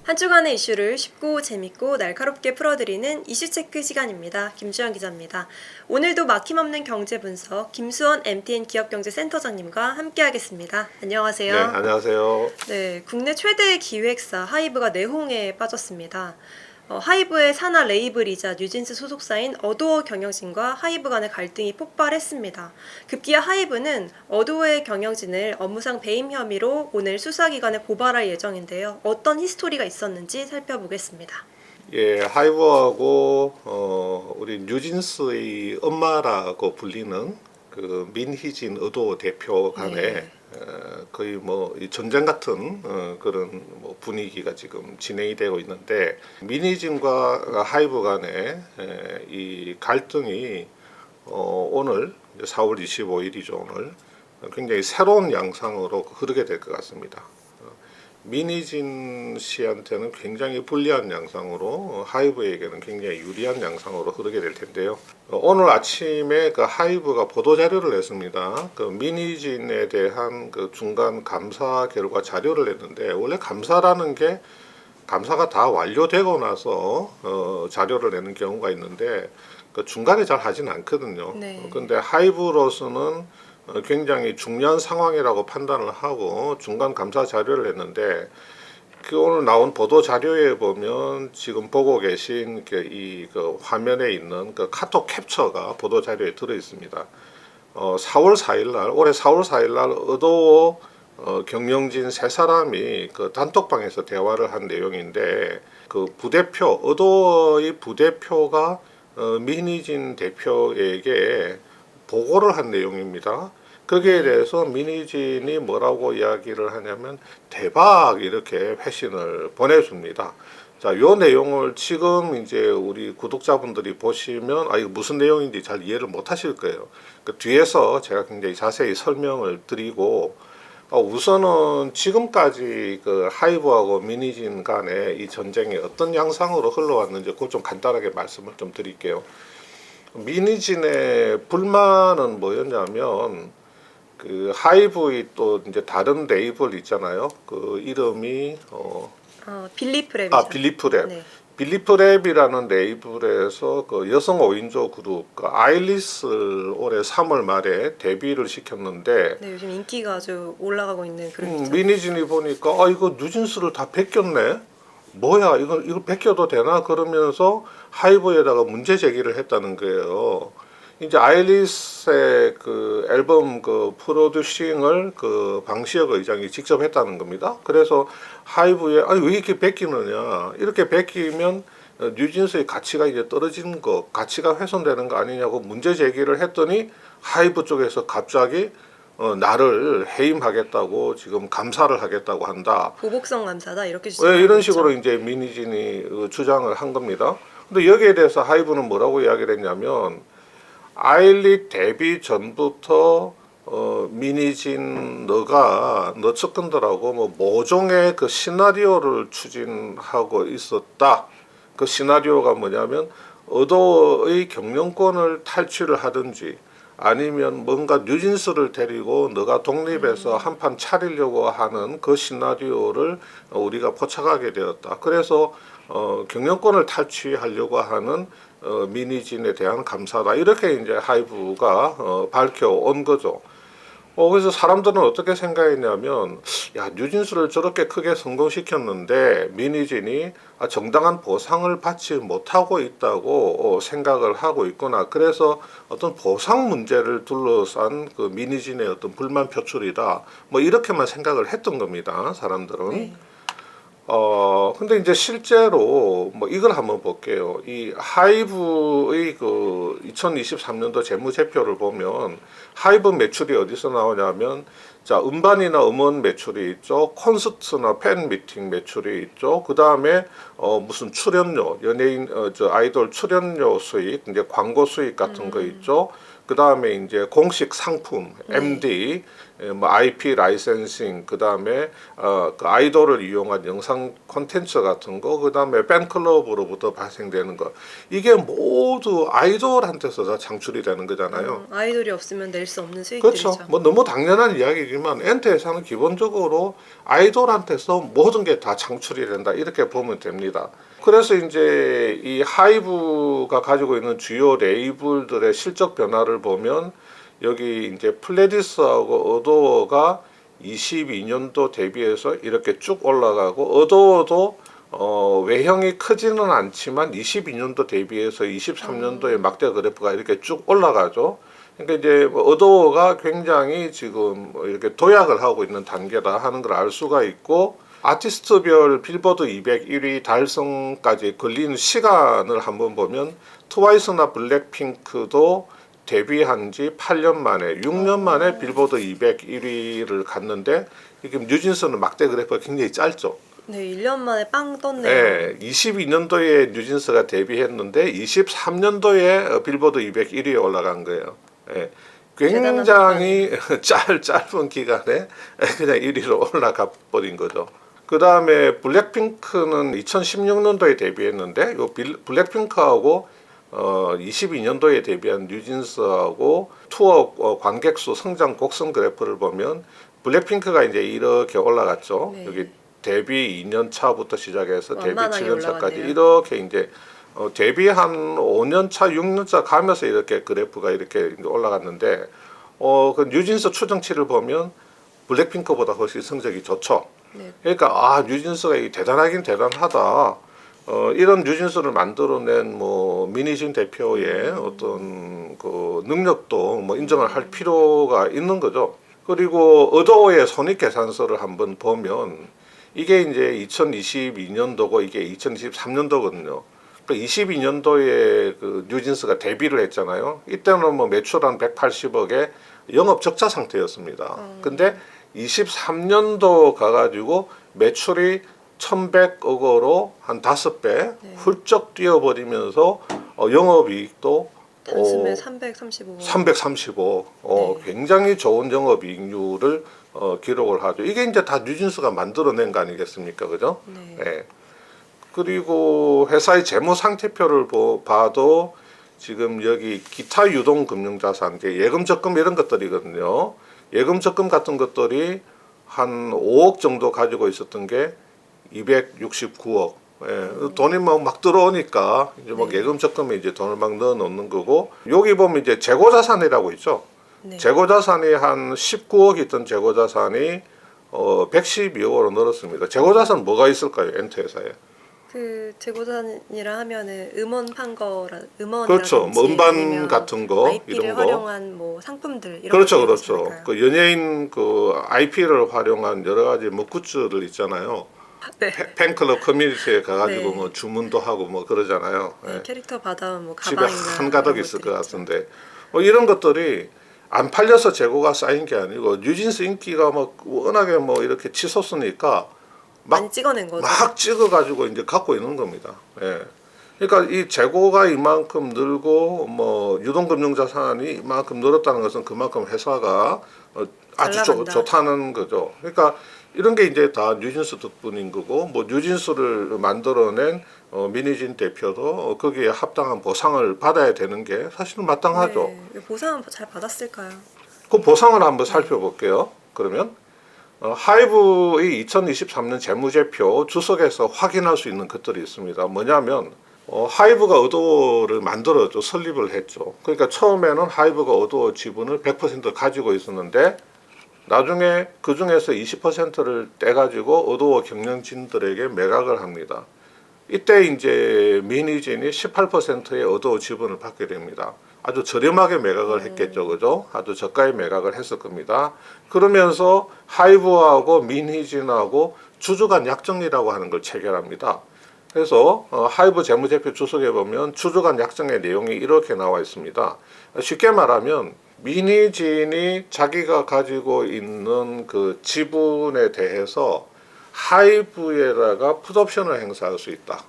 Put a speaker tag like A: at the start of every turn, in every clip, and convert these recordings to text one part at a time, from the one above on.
A: 한 주간의 이슈를 쉽고 재밌고 날카롭게 풀어드리는 이슈체크 시간입니다. 김수현 기자입니다. 오늘도 막힘없는 경제 분석 김수원 MTN 기업경제센터장님과 함께하겠습니다. 안녕하세요.
B: 네, 안녕하세요.
A: 네, 국내 최대의 기획사 하이브가 내홍에 빠졌습니다. 하이브의 산하 레이블이자 뉴진스 소속사인 어도어 경영진과 하이브 간의 갈등이 폭발했습니다. 급기야 하이브는 어도어의 경영진을 업무상 배임 혐의로 오늘 수사기관에 고발할 예정인데요. 어떤 히스토리가 있었는지 살펴보겠습니다.
B: 예, 하이브하고 우리 뉴진스의 엄마라고 불리는 그 민희진 어도어 대표 간에 거의 뭐 전쟁 같은 그런 뭐 분위기가 지금 진행이 되고 있는데, 민희진과 하이브 간의 이 갈등이 오늘 4월 25일이죠. 오늘 굉장히 새로운 양상으로 흐르게 될 것 같습니다. 민희진 씨한테는 굉장히 불리한 양상으로, 하이브에게는 굉장히 유리한 양상으로 흐르게 될 텐데요. 오늘 아침에 그 하이브가 보도 자료를 냈습니다. 그 민희진에 대한 그 중간 감사 결과 자료를 냈는데, 원래 감사라는 게 감사가 다 완료되고 나서 자료를 내는 경우가 있는데, 그 중간에 잘 하지는 않거든요. 근데 하이브로서는 굉장히 중요한 상황이라고 판단을 하고 중간 감사 자료를 냈는데, 그 오늘 나온 보도 자료에 보면 지금 보고 계신 그 화면에 있는 그 카톡 캡처가 보도 자료에 들어 있습니다. 4월 4일 날, 올해 4월 4일 날 어도어 경영진 세 사람이 그 단톡방에서 대화를 한 내용인데, 그 부대표, 어도어의 부대표가 민희진 대표에게 보고를 한 내용입니다. 거기에 대해서 민희진이 뭐라고 이야기를 하냐면 대박, 이렇게 회신을 보내줍니다. 자, 요 내용을 지금 이제 우리 구독자분들이 보시면 이거 무슨 내용인지 잘 이해를 못 하실 거예요. 그 뒤에서 제가 굉장히 자세히 설명을 드리고, 우선은 지금까지 그 하이브하고 민희진 간의 이 전쟁이 어떤 양상으로 흘러왔는지 그걸 좀 간단하게 말씀을 좀 드릴게요. 민희진의 불만은 뭐였냐면, 그 하이브의 또 이제 다른 레이블 있잖아요. 그 이름이
A: 빌리프랩이죠.
B: 빌리프랩.
A: 네.
B: 빌리프랩이라는 레이블에서 그 여성 5인조 그룹 그 아일리스를 올해 3월 말에 데뷔를 시켰는데,
A: 네, 요즘 인기가 아주 올라가고 있는 그룹이죠.
B: 민희진이 보니까 이거 뉴진스를 다 베꼈네. 뭐야, 이거 베껴도 되나? 그러면서 하이브에다가 문제 제기를 했다는 거예요. 이제 아일리스의 그 앨범 그 프로듀싱을 그 방시혁 의장이 직접 했다는 겁니다. 그래서 하이브에 왜 이렇게 베끼느냐, 이렇게 베끼면 뉴진스의 가치가 이제 떨어지는 거, 가치가 훼손되는 거 아니냐고 문제 제기를 했더니, 하이브 쪽에서 갑자기 나를 해임하겠다고, 지금 감사를 하겠다고 한다.
A: 보복성 감사다, 이렇게
B: 왜 이런
A: 주장하고
B: 식으로
A: 있죠.
B: 이제 민희진이 주장을 한 겁니다. 근데 여기에 대해서 하이브는 뭐라고 이야기를 했냐면, 아일리 데뷔 전부터 민희진 너 측근들하고 뭐 모종의 그 시나리오를 추진하고 있었다. 그 시나리오가 뭐냐면 어도어의 경영권을 탈취를 하든지, 아니면 뭔가 뉴진스를 데리고 너가 독립해서 한판 차리려고 하는 그 시나리오를 우리가 포착하게 되었다. 그래서 경영권을 탈취하려고 하는 민희진에 대한 감사다, 이렇게 이제 하이브가 밝혀온 거죠. 그래서 사람들은 어떻게 생각했냐면, 야, 뉴진스를 저렇게 크게 성공시켰는데 민희진이 정당한 보상을 받지 못하고 있다고 생각을 하고 있구나. 그래서 어떤 보상 문제를 둘러싼 그 민희진의 어떤 불만 표출이다, 뭐 이렇게만 생각을 했던 겁니다, 사람들은.
A: 네.
B: 근데 이제 실제로 뭐 이걸 한번 볼게요. 이 하이브의 그 2023년도 재무제표를 보면, 하이브 매출이 어디서 나오냐면, 자, 음반이나 음원 매출이 있죠. 콘서트나 팬 미팅 매출이 있죠. 그 다음에 무슨 출연료, 연예인 아이돌 출연료 수익, 이제 광고 수익 같은 거 있죠. 그 다음에 이제 공식 상품, MD, 뭐 IP 라이센싱, 그다음에 그 아이돌을 이용한 영상 콘텐츠 같은 거, 그다음에 팬클럽으로부터 발생되는 거, 이게 모두 아이돌한테서 다 창출이 되는 거잖아요.
A: 아이돌이 없으면 낼 수 없는
B: 그렇죠.
A: 수익들이죠.
B: 뭐 너무 당연한 이야기지만 엔터에서는 기본적으로 아이돌한테서 모든 게 다 창출이 된다, 이렇게 보면 됩니다. 그래서 이제 이 하이브가 가지고 있는 주요 레이블들의 실적 변화를 보면 여기 이제 플레디스하고 어도어가 22년도 대비해서 이렇게 쭉 올라가고, 어도어도 외형이 크지는 않지만 22년도 대비해서 23년도에 막대 그래프가 이렇게 쭉 올라가죠. 그러니까 이제 뭐 어도어가 굉장히 지금 이렇게 도약을 하고 있는 단계다 하는 걸 알 수가 있고, 아티스트별 빌보드 201위 달성까지 걸리는 시간을 한번 보면 트와이스나 블랙핑크도 데뷔한 지 8년 만에, 6년 만에 빌보드 201위를 갔는데, 이게 뉴진스는 막대 그래프가 굉장히 짧죠.
A: 네, 1년 만에 빵 떴네요.
B: 네, 22년도에 뉴진스가 데뷔했는데 23년도에 빌보드 201위에 올라간 거예요. 네, 굉장히 짧은 기간에 그냥 1위로 올라가 버린 거죠. 그 다음에 블랙핑크는 2016년도에 데뷔했는데, 요 블랙핑크하고 22년도에 데뷔한 뉴진스하고 투어 관객 수 성장 곡선 그래프를 보면 블랙핑크가 이제 이렇게 올라갔죠.
A: 네.
B: 여기 데뷔 2년 차부터 시작해서 데뷔
A: 완만하게
B: 7년 차까지
A: 올라갔네요.
B: 이렇게 이제 데뷔 한 5년 차, 6년 차 가면서 이렇게 그래프가 이렇게 이제 올라갔는데, 그 뉴진스 추정치를 보면 블랙핑크보다 훨씬 성적이 좋죠.
A: 네.
B: 그러니까 뉴진스가 대단하긴 대단하다. 이런 뉴진스를 만들어낸 뭐 민희진 대표의 어떤 그 능력도 뭐 인정을 할 필요가 있는 거죠. 그리고 어도어의 손익계산서를 한번 보면 이게 이제 2022년도고 이게 2023년도거든요. 그러니까 22년도에 그 뉴진스가 데뷔를 했잖아요. 이때는 뭐 매출 한 180억에 영업 적자 상태였습니다. 근데 23년도 가가지고 매출이 1,100억으로 한 5배 훌쩍 뛰어버리면서 영업이익도
A: 단숨에 335억.
B: 335억,
A: 네.
B: 굉장히 좋은 영업이익률을 기록을 하죠. 이게 이제 다 뉴진스가 만들어낸 거 아니겠습니까, 그죠?
A: 네.
B: 네. 그리고 회사의 재무 상태표를 봐도 지금 여기 기타 유동 금융자산, 예금 적금 이런 것들이거든요. 예금 적금 같은 것들이 한 5억 정도 가지고 있었던 게 269억. 예, 돈이 막 들어오니까 이제 뭐 예금 적금에 이제 돈을 막 넣어 놓는 거고, 여기 보면 이제 재고 자산이라고 있죠.
A: 네.
B: 재고 자산이 한 19억 있던 재고 자산이 112억으로 늘었습니다. 재고 자산 뭐가 있을까요, 엔터회사에?
A: 그 재고자산이라 하면은 음원 판 거라 음원이라든지
B: 그렇죠. 뭐 음반
A: 아니면
B: 같은 거
A: IP를
B: 이런 거.
A: 활용한 뭐 상품들 이런
B: 그렇죠,
A: 것들이
B: 그렇죠.
A: 있을까요?
B: 그 연예인 그 IP를 활용한 여러 가지 뭐 굿즈들 있잖아요.
A: 네.
B: 팬클럽 커뮤니티에 가가지고
A: 네.
B: 뭐 주문도 하고 뭐 그러잖아요.
A: 네,
B: 예.
A: 캐릭터 받아온 뭐
B: 집에
A: 가방이나
B: 한가득
A: 이런
B: 있을 것
A: 것들 있죠.
B: 같은데, 뭐 이런 것들이 안 팔려서 재고가 쌓인 게 아니고 뉴진스 인기가 뭐 워낙에 뭐 이렇게 치솟으니까
A: 많이 찍어낸 거죠.
B: 막 찍어가지고 이제 갖고 있는 겁니다. 예. 그러니까 이 재고가 이만큼 늘고 뭐 유동금융자산이 이만큼 늘었다는 것은 그만큼 회사가 아주
A: 잘 나간다.
B: 좋다는 거죠. 그러니까 이런 게 이제 다 뉴진스 덕분인 거고, 뭐 뉴진스를 만들어낸 민희진 대표도 거기에 합당한 보상을 받아야 되는 게 사실은 마땅하죠.
A: 네, 보상은 잘 받았을까요?
B: 그 보상을 한번 살펴볼게요. 그러면 하이브의 2023년 재무제표 주석에서 확인할 수 있는 것들이 있습니다. 뭐냐면 하이브가 어도어를 만들었죠. 설립을 했죠. 그러니까 처음에는 하이브가 어도어 지분을 100% 가지고 있었는데 나중에 그 중에서 20%를 떼가지고 어도어 경영진들에게 매각을 합니다. 이때 이제 민희진이 18%의 어도어 지분을 받게 됩니다. 아주 저렴하게 매각을 했겠죠, 그죠? 아주 저가에 매각을 했을 겁니다. 그러면서 하이브하고 민희진하고 주주간 약정이라고 하는 걸 체결합니다. 그래서 하이브 재무제표 주석에 보면 주주간 약정의 내용이 이렇게 나와 있습니다. 쉽게 말하면 민희진이 자기가 가지고 있는 그 지분에 대해서 하이브에다가 풋옵션을 행사할 수 있다.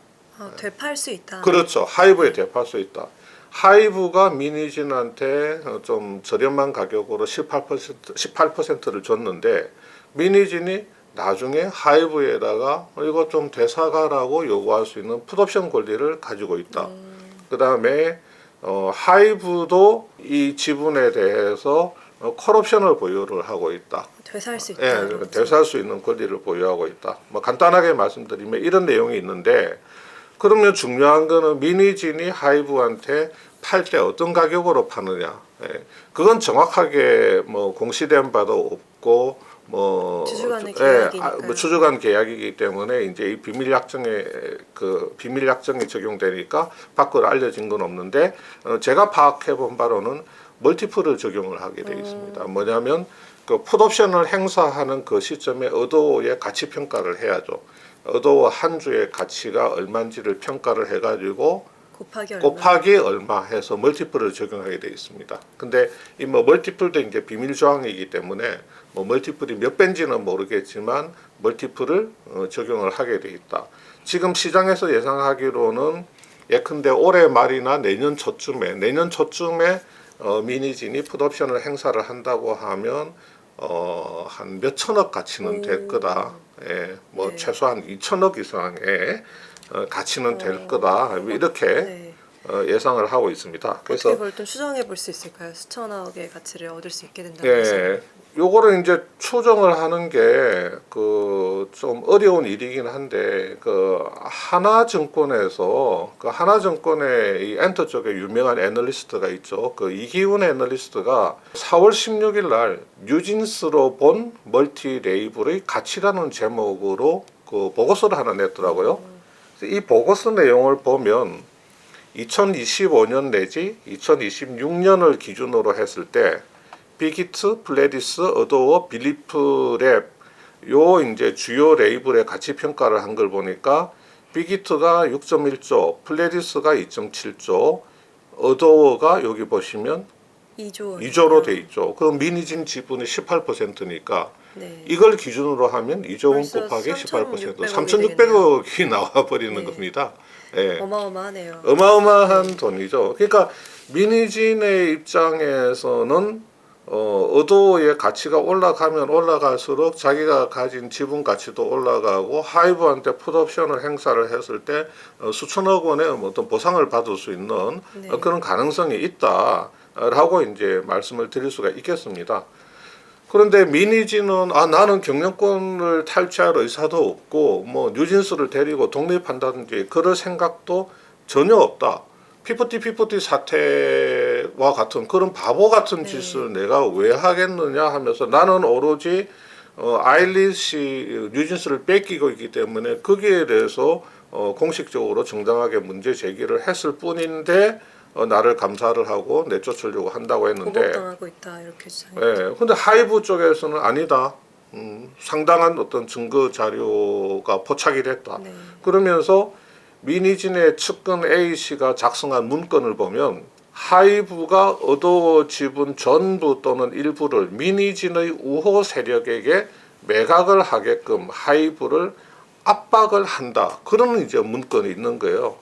A: 되팔 수 있다.
B: 그렇죠. 하이브에 대입할 수 있다. 하이브가 미니진한테 좀 저렴한 가격으로 18%를 줬는데 미니진이 나중에 하이브에다가 이거 좀 되사가라고 요구할 수 있는 풋옵션 권리를 가지고 있다. 그 다음에 하이브도 이 지분에 대해서 콜옵션을 보유를 하고 있다.
A: 되살 수 있다.
B: 예, 되살 수 있는 권리를 보유하고 있다. 뭐 간단하게 말씀드리면 이런 내용이 있는데 그러면 중요한 거는 미니진이 하이브한테 팔 때 어떤 가격으로 파느냐. 예, 그건 정확하게 뭐 공시된 바도 없고 뭐
A: 주주간의 계약이니까요.
B: 뭐 주주간 계약이기 때문에 이제 이 비밀 약정에 비밀 약정이 적용되니까 밖으로 알려진 건 없는데 제가 파악해 본 바로는 멀티플을 적용을 하게 돼 있습니다. 뭐냐면 그 풋옵션을 행사하는 그 시점에 어도어의 가치 평가를 해야죠. 어도어 한 주의 가치가 얼마인지를 평가를 해가지고 곱하기 얼마 해서 멀티플을 적용하게 돼 있습니다. 근데 이 뭐 멀티플도 이제 비밀 조항이기 때문에 뭐 멀티플이 몇 배인지는 모르겠지만 멀티플을 적용을 하게 돼 있다. 지금 시장에서 예상하기로는 예컨대 올해 말이나 내년 초쯤에 미니진이 풋옵션을 행사를 한다고 하면 한 몇 천억 가치는 될 거다. 예, 뭐
A: 네.
B: 최소한 2천억 이상의 가치는 될 거다. 이렇게
A: 네.
B: 예상을 하고 있습니다. 그래서
A: 어떻게 볼땐 추정해 볼 수 있을까요? 수천억의 가치를 얻을 수 있게 된다는 것은.
B: 예, 요거를 이제 추정을 하는 게 그 좀 어려운 일이긴 한데 그 하나증권에서 그 하나증권의 이 엔터 쪽에 유명한 애널리스트가 있죠. 그 이기훈 애널리스트가 4월 16일 날 뉴진스로 본 멀티 레이블의 가치라는 제목으로 그 보고서를 하나 냈더라고요. 이 보고서 내용을 보면 2025년 내지 2026년을 기준으로 했을 때 비기트, 플레디스, 어도어, 빌리프랩 요 이제 주요 레이블의 가치 평가를 한 걸 보니까 비기트가 6.1조, 플레디스가 2.7조, 어도어가 여기 보시면 2조로 돼 있죠. 그럼 미니진 지분이 18%니까
A: 네.
B: 이걸 기준으로 하면 2조 원
A: 벌써
B: 곱하기 18%
A: 3,600억이
B: 3,600억이 나와 버리는
A: 네.
B: 겁니다. 예.
A: 어마어마하네요.
B: 어마어마한 돈이죠. 그러니까 미니진의 입장에서는 어도의 가치가 올라가면 올라갈수록 자기가 가진 지분 가치도 올라가고 하이브한테 풋옵션을 행사를 했을 때 수천억 원의 어떤 보상을 받을 수 있는
A: 네.
B: 그런 가능성이 있다라고 이제 말씀을 드릴 수가 있겠습니다. 그런데 미니지는 나는 경영권을 탈취할 의사도 없고 뭐 뉴진스를 데리고 독립한다든지 그럴 생각도 전혀 없다. 피프티 사태와 같은 그런 바보 같은 짓을 내가 왜 하겠느냐 하면서 나는 오로지 아일릿이 뉴진스를 뺏기고 있기 때문에 거기에 대해서 공식적으로 정당하게 문제 제기를 했을 뿐인데 나를 감사를 하고 내쫓으려고 한다고 했는데
A: 보복당하고 있다 이렇게 주장해요.
B: 예, 근데 하이브 쪽에서는 아니다. 상당한 어떤 증거 자료가 포착이 됐다.
A: 네.
B: 그러면서 미니진의 측근 A씨가 작성한 문건을 보면 하이브가 어도어 지분 전부 또는 일부를 미니진의 우호 세력에게 매각을 하게끔 하이브를 압박을 한다. 그런 이제 문건이 있는 거예요.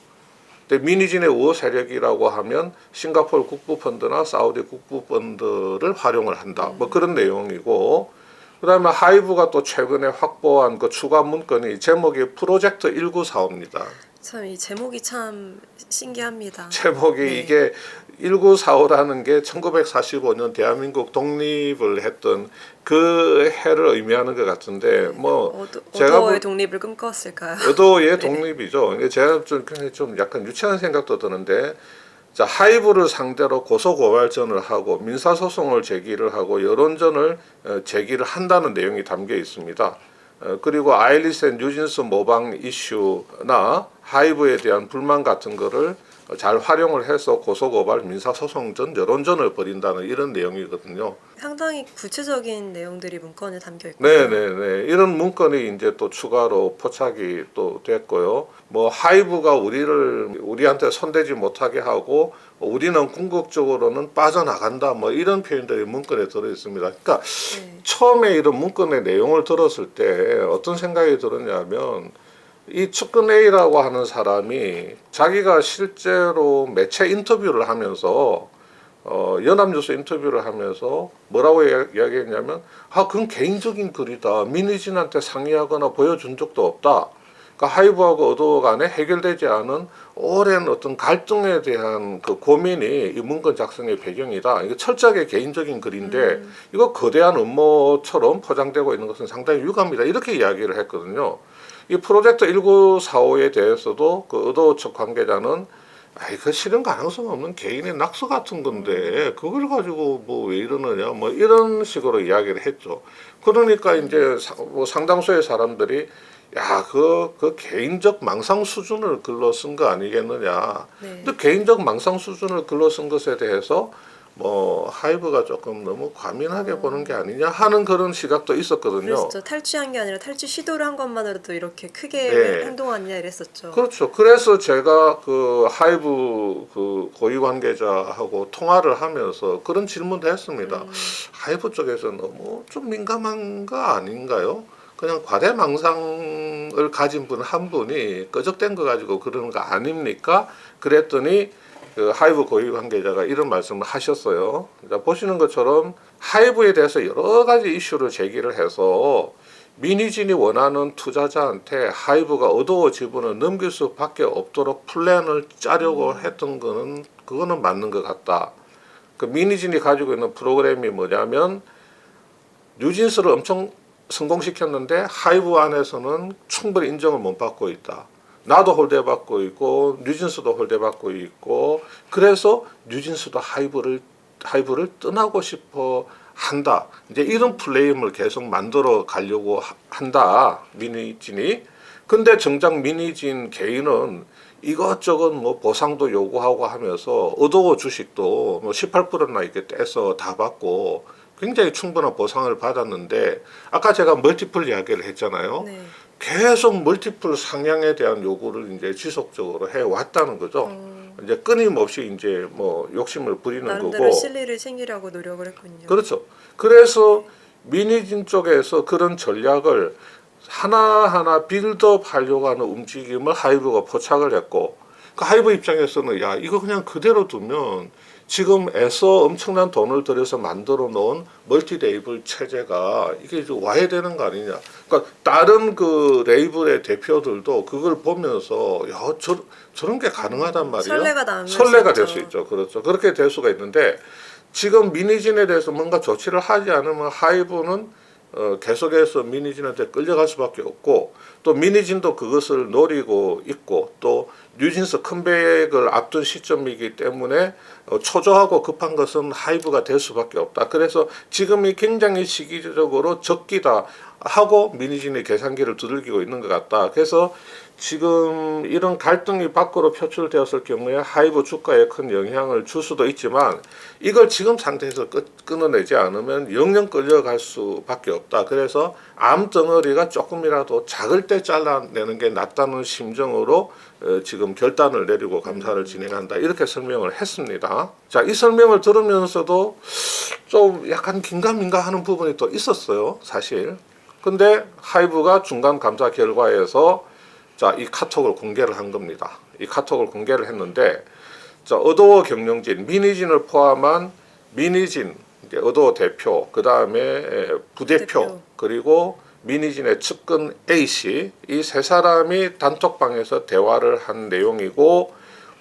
B: 근데 미니진의 우호 세력이라고 하면 싱가포르 국부펀드나 사우디 국부펀드를 활용을 한다. 뭐 그런 내용이고, 그다음에 하이브가 또 최근에 확보한 그 추가 문건이 제목이 프로젝트 1945입니다.
A: 참 이 제목이 참 신기합니다.
B: 제목이
A: 네.
B: 이게 1945라는 게 1945년 대한민국 독립을 했던 그 해를 의미하는 것 같은데 뭐 제가
A: 어도어의 독립을 꿈꿨을까요?
B: 어도의 독립이죠. 이게 제가 좀 약간 유치한 생각도 드는데, 자 하이브를 상대로 고소고발전을 하고 민사소송을 제기를 하고 여론전을 제기를 한다는 내용이 담겨 있습니다. 그리고 아일리스 앤 뉴진스 모방 이슈나 하이브에 대한 불만 같은 거를 잘 활용을 해서 고소고발 민사소송전 여론전을 벌인다는 이런 내용이거든요.
A: 상당히 구체적인 내용들이 문건에 담겨 있고요.
B: 네네네. 이런 문건이 이제 또 추가로 포착이 또 됐고요. 뭐 하이브가 우리한테 손대지 못하게 하고 우리는 궁극적으로는 빠져나간다. 뭐 이런 표현들이 문건에 들어 있습니다. 그러니까
A: 네.
B: 처음에 이런 문건의 내용을 들었을 때 어떤 생각이 들었냐면 이 측근 A라고 하는 사람이 자기가 실제로 매체 인터뷰를 하면서 연합뉴스 인터뷰를 하면서 뭐라고 이야기했냐면 그건 개인적인 글이다. 민희진한테 상의하거나 보여준 적도 없다. 그러니까 하이브하고 어도어 간에 해결되지 않은 오랜 어떤 갈등에 대한 그 고민이 이 문건 작성의 배경이다. 이거 철저하게 개인적인 글인데 이거 거대한 음모처럼 포장되고 있는 것은 상당히 유감이다. 이렇게 이야기를 했거든요. 이 프로젝트 1945에 대해서도 그 어도어 측 관계자는 그 실현 가능성 없는 개인의 낙서 같은 건데 그걸 가지고 뭐 왜 이러느냐 뭐 이런 식으로 이야기를 했죠. 그러니까 이제 뭐 상당수의 사람들이 그 개인적 망상 수준을 글로 쓴 거 아니겠느냐.
A: 네.
B: 근데 개인적 망상 수준을 글로 쓴 것에 대해서 뭐 하이브가 조금 너무 과민하게 보는 게 아니냐 하는 그런 시각도 있었거든요.
A: 그랬었죠. 탈취한 게 아니라 탈취 시도를 한 것만으로도 이렇게 크게
B: 네.
A: 행동하느냐 이랬었죠.
B: 그렇죠. 그래서 제가 그 하이브 그 고위 관계자하고 통화를 하면서 그런 질문도 했습니다. 하이브 쪽에서 너무 좀 민감한 거 아닌가요? 그냥 과대망상을 가진 분 한 분이 꺼적된 거 가지고 그러는 거 아닙니까? 그랬더니 그 하이브 고위 관계자가 이런 말씀을 하셨어요. 그러니까 보시는 것처럼 하이브에 대해서 여러 가지 이슈를 제기를 해서 민희진이 원하는 투자자한테 하이브가 어도어 지분을 넘길 수밖에 없도록 플랜을 짜려고 했던 거는 그거는 맞는 것 같다. 그 민희진이 가지고 있는 프로그램이 뭐냐면 뉴진스를 엄청 성공시켰는데 하이브 안에서는 충분히 인정을 못 받고 있다. 나도 홀대받고 있고 뉴진스도 홀대받고 있고 그래서 뉴진스도 하이브를 떠나고 싶어 한다. 이제 이런 플레임을 계속 만들어 가려고 한다. 민희진이. 근데 정작 민희진 개인은 이것저것 뭐 보상도 요구하고 하면서 어도어 주식도 뭐 18%나 이렇게 떼서 다 받고 굉장히 충분한 보상을 받았는데 아까 제가 멀티플 이야기를 했잖아요.
A: 네.
B: 계속 멀티플 상향에 대한 요구를 이제 지속적으로 해 왔다는 거죠. 이제 끊임없이 이제 뭐 욕심을 부리는
A: 나름대로
B: 거고.
A: 실리를 챙기려고 노력을 했군요.
B: 그렇죠. 그래서 민희진 쪽에서 그런 전략을 하나하나 빌드업 하려고 하는 움직임을 하이브가 포착을 했고, 그 하이브 입장에서는 이거 그냥 그대로 두면 지금 애써 엄청난 돈을 들여서 만들어 놓은 멀티 레이블 체제가 이게 좀 와야 되는 거 아니냐. 그러니까 다른 그 레이블의 대표들도 그걸 보면서 저런 게 가능하단 말이에요. 설레가 될 수 있죠. 그렇죠. 그렇게 될 수가 있는데 지금 민희진에 대해서 뭔가 조치를 하지 않으면 하이브는 계속해서 민희진한테 끌려갈 수밖에 없고 또 민희진도 그것을 노리고 있고 또 뉴진스 컴백을 앞둔 시점이기 때문에 초조하고 급한 것은 하이브가 될 수밖에 없다. 그래서 지금이 굉장히 시기적으로 적기다 하고 민희진이 계산기를 두들기고 있는 것 같다. 그래서 지금 이런 갈등이 밖으로 표출되었을 경우에 하이브 주가에 큰 영향을 줄 수도 있지만 이걸 지금 상태에서 끊어내지 않으면 영영 끌려갈 수밖에 없다. 그래서 암덩어리가 조금이라도 작을 때 잘라내는 게 낫다는 심정으로 지금 결단을 내리고 감사를 진행한다. 이렇게 설명을 했습니다. 자, 이 설명을 들으면서도 좀 약간 긴가민가 하는 부분이 또 있었어요. 사실. 근데 하이브가 중간 감사 결과에서 이 카톡을 공개를 한 겁니다. 이 카톡을 공개를 했는데 어도어 경영진, 민희진을 포함한 민희진, 어도어 대표, 그 다음에 부대표, 그리고 민희진의 측근 A씨 이 세 사람이 단톡방에서 대화를 한 내용이고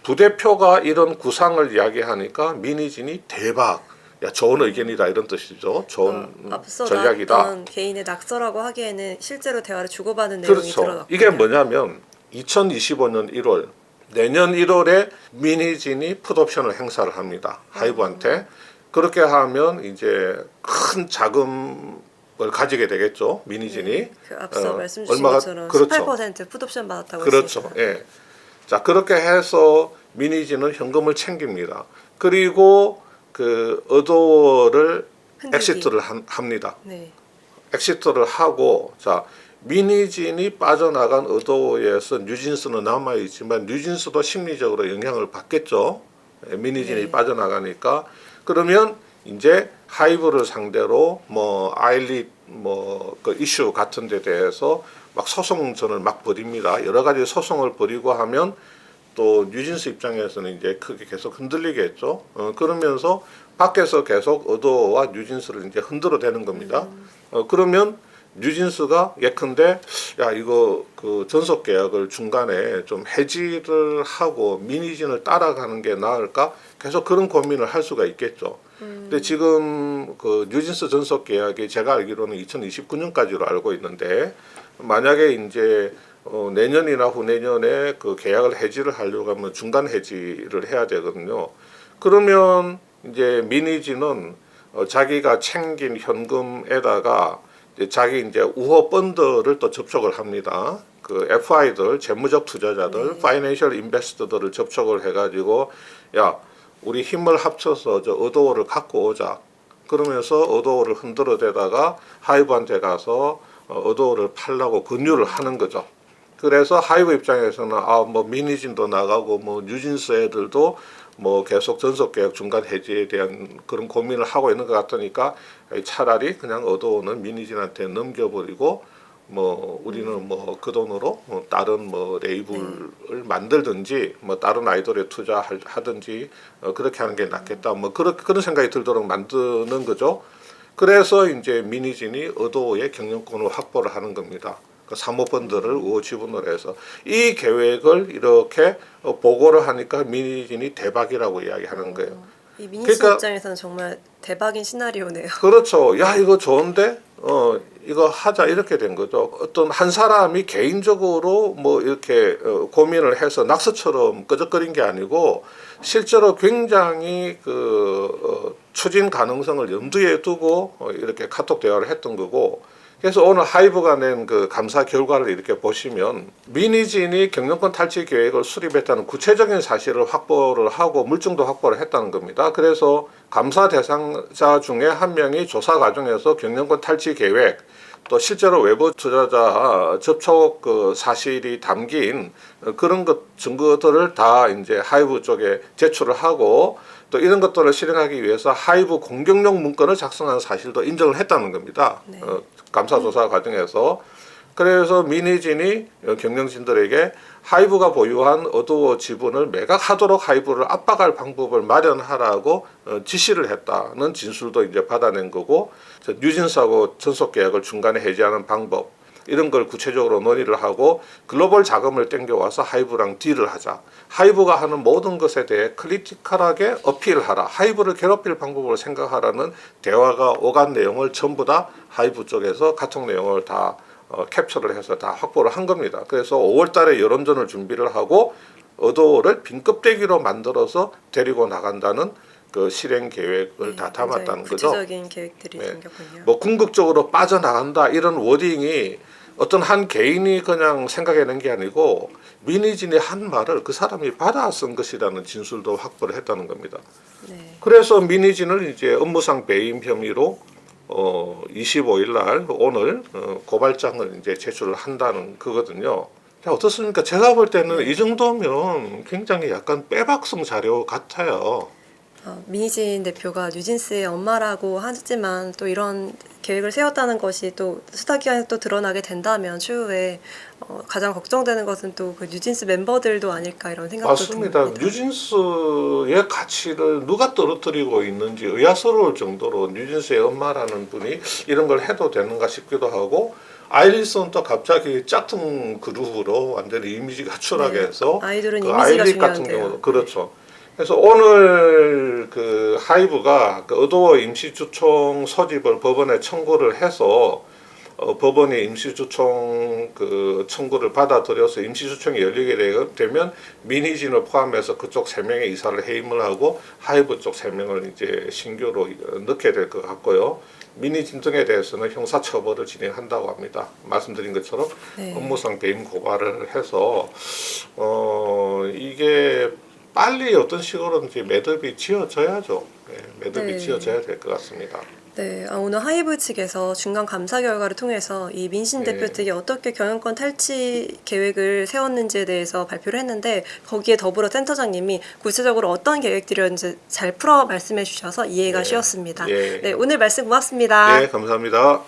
B: 부대표가 이런 구상을 이야기하니까 민희진이 대박, 좋은 의견이다 이런 뜻이죠. 좋은
A: 앞서
B: 전략이다.
A: 나왔던 개인의 낙서라고 하기에는 실제로 대화를 주고받은 내용이
B: 그렇죠.
A: 드러났군요.
B: 이게 뭐냐면 2025년 1월 내년 1월에 민희진이 풋옵션을 행사를 합니다. 하이브한테. 그렇게 하면 이제 큰 자금을 가지게 되겠죠. 민희진이.
A: 그 앞서 말씀 주신 것처럼
B: 그렇죠.
A: 18% 풋옵션 받았다고
B: 그렇죠.
A: 했으니까.
B: 예. 자, 그렇게 해서 민희진은 현금을 챙깁니다. 그리고 그 어도어를 엑시트를 합니다.
A: 네.
B: 엑시트를 하고 민희진이 빠져나간 어도어에서 뉴진스는 남아있지만 뉴진스도 심리적으로 영향을 받겠죠. 민희진이 빠져나가니까. 그러면 이제 하이브를 상대로 뭐 아일릿 뭐 그 이슈 같은 데 대해서 막 소송전을 막 벌입니다. 여러 가지 소송을 벌이고 하면 또 뉴진스 입장에서는 이제 크게 계속 흔들리겠죠. 그러면서 밖에서 계속 어도어와 뉴진스를 이제 흔들어대는 겁니다. 그러면 뉴진스가 예컨대 야 이거 그 전속 계약을 중간에 좀 해지를 하고 미니진을 따라가는 게 나을까? 계속 그런 고민을 할 수가 있겠죠. 근데 지금 그 뉴진스 전속 계약이 제가 알기로는 2029년까지로 알고 있는데 만약에 이제 내년이나 후내년에 그 계약을 해지를 하려고 하면 중간 해지를 해야 되거든요. 그러면 이제 미니지는 자기가 챙긴 현금에다가 이제 자기 이제 우호 펀드를 또 접촉을 합니다. 그 FI들 재무적 투자자들, 파이낸셜 인베스터들을 접촉을 해가지고 야 우리 힘을 합쳐서 저 어도어를 갖고 오자. 그러면서 어도어를 흔들어대다가 하이브한테 가서 어도어를 팔라고 권유를 하는 거죠. 그래서 하이브 입장에서는 뭐 미니진도 나가고 뭐 뉴진스 애들도 뭐 계속 전속 계약 중간 해지에 대한 그런 고민을 하고 있는 것 같으니까 차라리 그냥 어도어는 미니진한테 넘겨버리고 뭐 우리는 뭐 그 돈으로 다른 뭐 레이블을 만들든지 뭐 다른 아이돌에 투자하든지 그렇게 하는 게 낫겠다 뭐 그런 생각이 들도록 만드는 거죠. 그래서 이제 미니진이 어도어의 경영권을 확보를 하는 겁니다. 그 사모펀드를 우호 지분을 해서 이 계획을 이렇게 보고를 하니까 미니진이 대박이라고 이야기하는 거예요.
A: 이 미니진
B: 그러니까
A: 입장에서는 정말 대박인 시나리오네요.
B: 그렇죠. 야 이거 좋은데 이거 하자 이렇게 된 거죠. 어떤 한 사람이 개인적으로 뭐 이렇게 고민을 해서 낙서처럼 끄적거린 게 아니고 실제로 굉장히 그 추진 가능성을 염두에 두고 이렇게 카톡 대화를 했던 거고. 그래서 오늘 하이브가 낸 그 감사 결과를 이렇게 보시면 미니진이 경영권 탈취 계획을 수립했다는 구체적인 사실을 확보를 하고 물증도 확보를 했다는 겁니다. 그래서 감사 대상자 중에 한 명이 조사 과정에서 경영권 탈취 계획 또 실제로 외부 투자자 접촉 그 사실이 담긴 그런 것 증거들을 다 이제 하이브 쪽에 제출을 하고 또 이런 것들을 실행하기 위해서 하이브 공격용 문건을 작성한 사실도 인정을 했다는 겁니다.
A: 네.
B: 감사 조사 과정에서. 그래서 미니진이 경영진들에게 하이브가 보유한 어도어 지분을 매각하도록 하이브를 압박할 방법을 마련하라고 지시를 했다는 진술도 이제 받아낸 거고 뉴진스하고 전속 계약을 중간에 해지하는 방법 이런 걸 구체적으로 논의를 하고 글로벌 자금을 땡겨와서 하이브랑 딜을 하자. 하이브가 하는 모든 것에 대해 크리티컬하게 어필하라. 하이브를 괴롭힐 방법을 생각하라는 대화가 오간 내용을 전부 다 하이브 쪽에서 카톡 내용을 다 캡처를 해서 다 확보를 한 겁니다. 그래서 5월 달에 여론전을 준비를 하고 어도어를 빈껍데기로 만들어서 데리고 나간다는 그 실행 계획을 다 담았다는 거죠.
A: 구체적인 계획들이 생겼군요.
B: 뭐 궁극적으로 빠져나간다 이런 워딩이 어떤 한 개인이 그냥 생각해낸 게 아니고 미니진이 한 말을 그 사람이 받아 쓴 것이라는 진술도 확보를 했다는 겁니다.
A: 네.
B: 그래서 미니진을 이제 업무상 배임 혐의로 25일 날 오늘 고발장을 이제 제출을 한다는 거거든요. 자, 어떻습니까? 제가 볼 때는 이 정도면 굉장히 약간 빼박성 자료 같아요.
A: 미니진 대표가 뉴진스의 엄마라고 하지만 또 이런 계획을 세웠다는 것이 또 수사 기관에 또 드러나게 된다면 추후에 가장 걱정되는 것은 또 그 뉴진스 멤버들도 아닐까 이런 생각도
B: 맞습니다.
A: 듭니다.
B: 뉴진스의 가치를 누가 떨어뜨리고 있는지 의아스러울 정도로 뉴진스의 엄마라는 분이 이런 걸 해도 되는가 싶기도 하고 아이리스는 또 갑자기 짝퉁 그룹으로 완전히 이미지가 추락해서
A: 아이돌은
B: 그
A: 이미지가
B: 아이리 같은
A: 중요한데요.
B: 경우도 그렇죠. 그래서 오늘 그 하이브가 그 어도어 임시주총 소집을 법원에 청구를 해서 법원이 임시주총 그 청구를 받아들여서 임시주총이 열리게 되면 미니진을 포함해서 그쪽 3명의 이사를 해임을 하고 하이브 쪽 3명을 이제 신규로 넣게 될 것 같고요. 미니진 등에 대해서는 형사처벌을 진행한다고 합니다. 말씀드린 것처럼 업무상 배임 고발을 해서 이게 빨리 어떤 식으로든지 매듭이 지어져야죠. 매듭이 지어져야 될 것 같습니다.
A: 네, 오늘 하이브 측에서 중간 감사 결과를 통해서 이 민신 대표 측이 어떻게 경영권 탈취 계획을 세웠는지에 대해서 발표를 했는데 거기에 더불어 센터장님이 구체적으로 어떤 계획들이었는지 잘 풀어 말씀해 주셔서 이해가 쉬웠습니다. 네, 오늘 말씀 고맙습니다.
B: 네, 감사합니다.